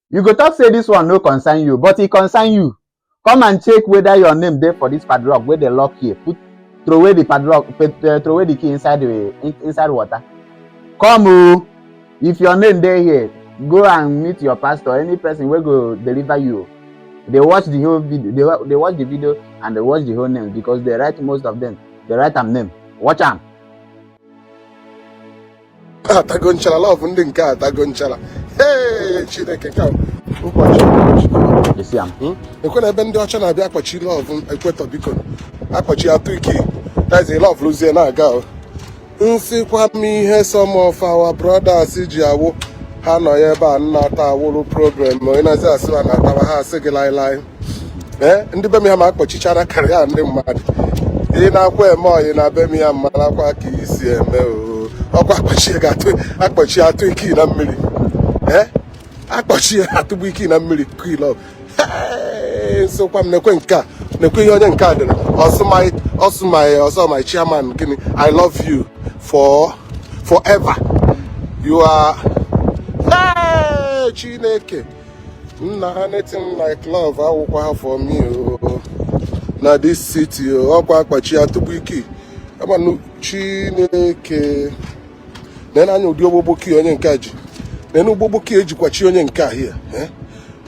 You go talk say this one no concern you, but it concern you. Come and check whether your name there for this padlock where they lock here. Throw away the padlock, throw away the key inside water. Come, if your name there here, go and meet your pastor. Any person will go deliver you. They watch the whole video. They watch the video and they watch the whole name because they write most of them. They write them name. Watch them. Atagonchala love ndị nke atagonchala. Hey, Chineke ka You see am. Ekwe ebe ndị ọcha na-abịa akpọchi love ekwetọ biko. Akpọchi atụ ike. That's a love luzie na-aga. Nsikwa m ihe some of our brothers ji awụ ha nọ ya ebe a nnata awụrụ problem onye na-asị asị ha na-ataba ha asị gị laịlaị. Ndị be m ha ma akpọchichara karịa ndị mmadụ. Ị na-akwa eme ọyị na be m ya marakwa ka isi eme ọkwa akpọchi atụ iki na mmiri. Akpọchi atụgbu iki na mmiri kilo. Nsokwa m nekwe nke a nekwe ihe onye nke a dịrị also my chairman gịnị I love you forever. You are Chineke nna anything like love awụkwa for me na this city ọkwa akpọchi atụgbu iki amanụ Chineke nena anya ụdị ogbogboki onye nke a ji nena ogbogboki ejikwachi onye nke a hie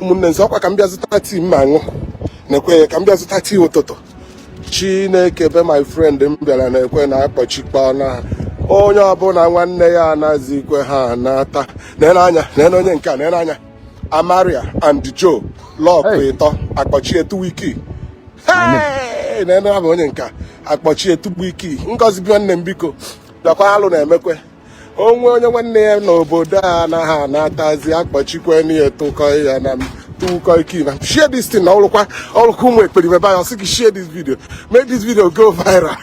ụmụnne nso ọkwa ka m bịa zụta tii mma aṅụ na-ekwe ka m bịa zụta tii ụtụtụ Chineke be my friend m bịara na-ekwe na akpọchikpa na onye ọbụla nwanne ya anaghịzi ikwe ha na-ata nena onye nke a nena anya Amaria and Joe lọk ịtọ akpọchi etu wiki nena abụ onye nke a akpọchi etugbu iki Ngozi bi nwanne m biko dakwa alụ na-emekwe onwe onye nwanne ya n'obodo a anaghị anatazi akpọchikwe n'ihe tụkọ ya na tụkọ iki na share this thing na ọrụkwa ụmụ ekperibebe anya sị gị share this video make this video go viral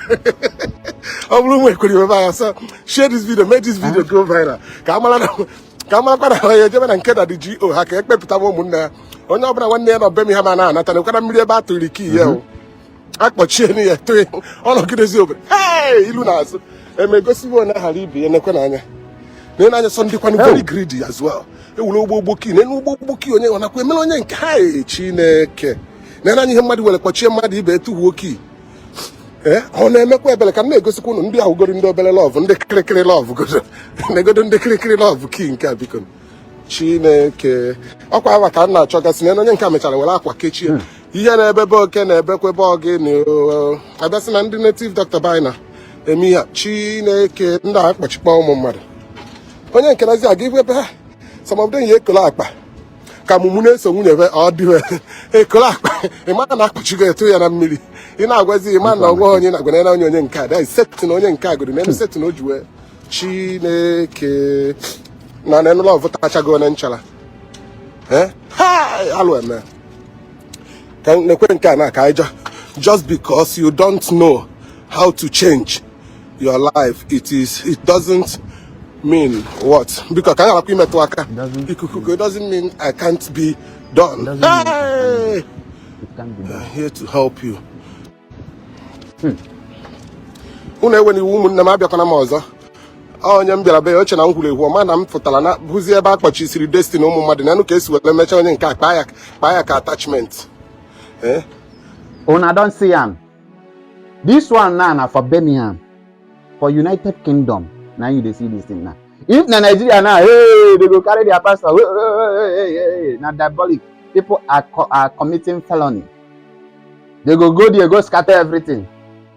ọ bụrụ ụmụ ekperibebe anya sọ share this video make this video go viral ka amarakwa na onye ejebe na nke dadi GO ha ka ekpepụtaba ụmụnne ya onye ọbụla nwanne ya na ọbe m ha ma na-anata nekwana mmiri ebe a tụrụ iki ya akpọchie n'ihe tụị ọnọgidezi obodo ilu na-azụ emegosibo onye ghara ibi ya nekwe n'anya n'anya sọ ndị kwanụ very greedy as well ewere ogbogboki n'enu ogbogboki onye nakwa emere onye nke ha Chineke n'anya ihe mmadụ were kpọchie mmadụ ibe etuwu oki ọ na-emekwa ebele ka m na-egosikwa ụnụ ndị ahụgoro ndị obere lọvụ ndị kirikiri lọvụ na-egodo ndị kirikiri lọvụ ki nke a biko Chineke ọkwa awa ka m na-achọgasị n'enu onye nke a mechara were akwa kechie ihe na-ebebe oke na-ebekwebe ogene abịasị na ndị native Dr. Bina eme ihe Chineke ndị a akpọchikpa ụmụ mmadụ onye nke nazi aga iwebe ha some of them yi ekolo akpa ka mụmụ na-eso nwunye be ọ dị ekolo akpa ịma na akpọchigo etu ya na mmiri ị na-agwazi ịma na ọgwa onye na-agwa na onye nke a dai setin onye nke a gụrụ n'elu setin o juwe Chineke na n'elu lọvụ tachago onye nchara alụ eme ka nekwe nke a na ka ịjọ just because you don't know how to change your life it doesn't mean what because ka na imetụ aka ikuku it doesn't mean I can't be done. Hey! I'm here to help you. Unu ewe n'iwu ụmụnne m abịakwana m ọzọ onye m bịara be ya oche na m kwuru egwu ọma na m pụtara na bụzi ebe akpọchisiri destiny ụmụ mmadụ na enu ka esi were mechaa onye nke a kpaa ya ka attachment. Una don see am. This one now na for Birmingham, for United Kingdom. Now you dey see this thing now. If na Nigeria now, hey, they go carry their pastor. Hey, now diabolic. People are committing felony. They go there, go scatter everything.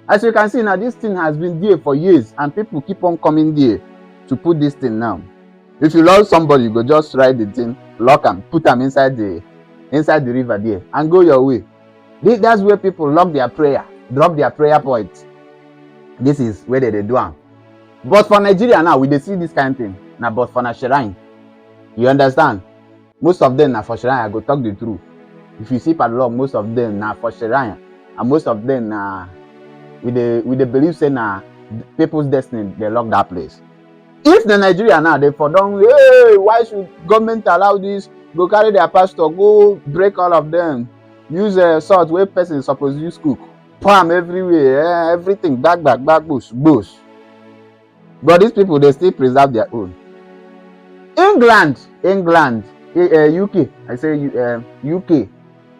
As you can see now, this thing has been there for years, and people keep on coming there to put this thing now. If you love somebody, you go just write the thing, lock them, put them inside the river there, and go your way. That's where people lock their prayer, drop their prayer points. This is where they do them. But for Nigeria now, we dey see this kind of thing. Now, but for shrine, you understand? Most of them are for shrine. I go talk the truth. If you see padlock, most of them are for shrine, and most of them are with the belief saying na people's destiny they lock that place. If the Nigeria now they for don, hey, why should government allow this? Go carry their pastor, go break all of them. Use a salt where person suppose use cook. Palm everywhere, everything back, bush. But these people, they still preserve their own. England, UK. I say UK.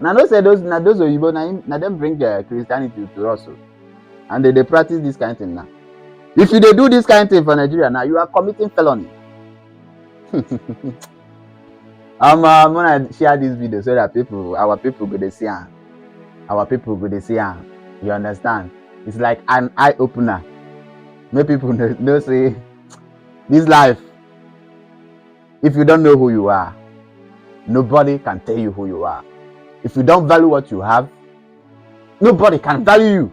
Now no say those Oyibo na them bring Christianity to us, and they practice this kind of thing now. If you dey do this kind of thing for Nigeria now, you are committing felony. When I share this video so that our people go dey see am. Our people go dey see am. You understand? It's like an eye opener. Make people know say this life, if you don't know who you are, nobody can tell you who you are. If you don't value what you have, nobody can value you.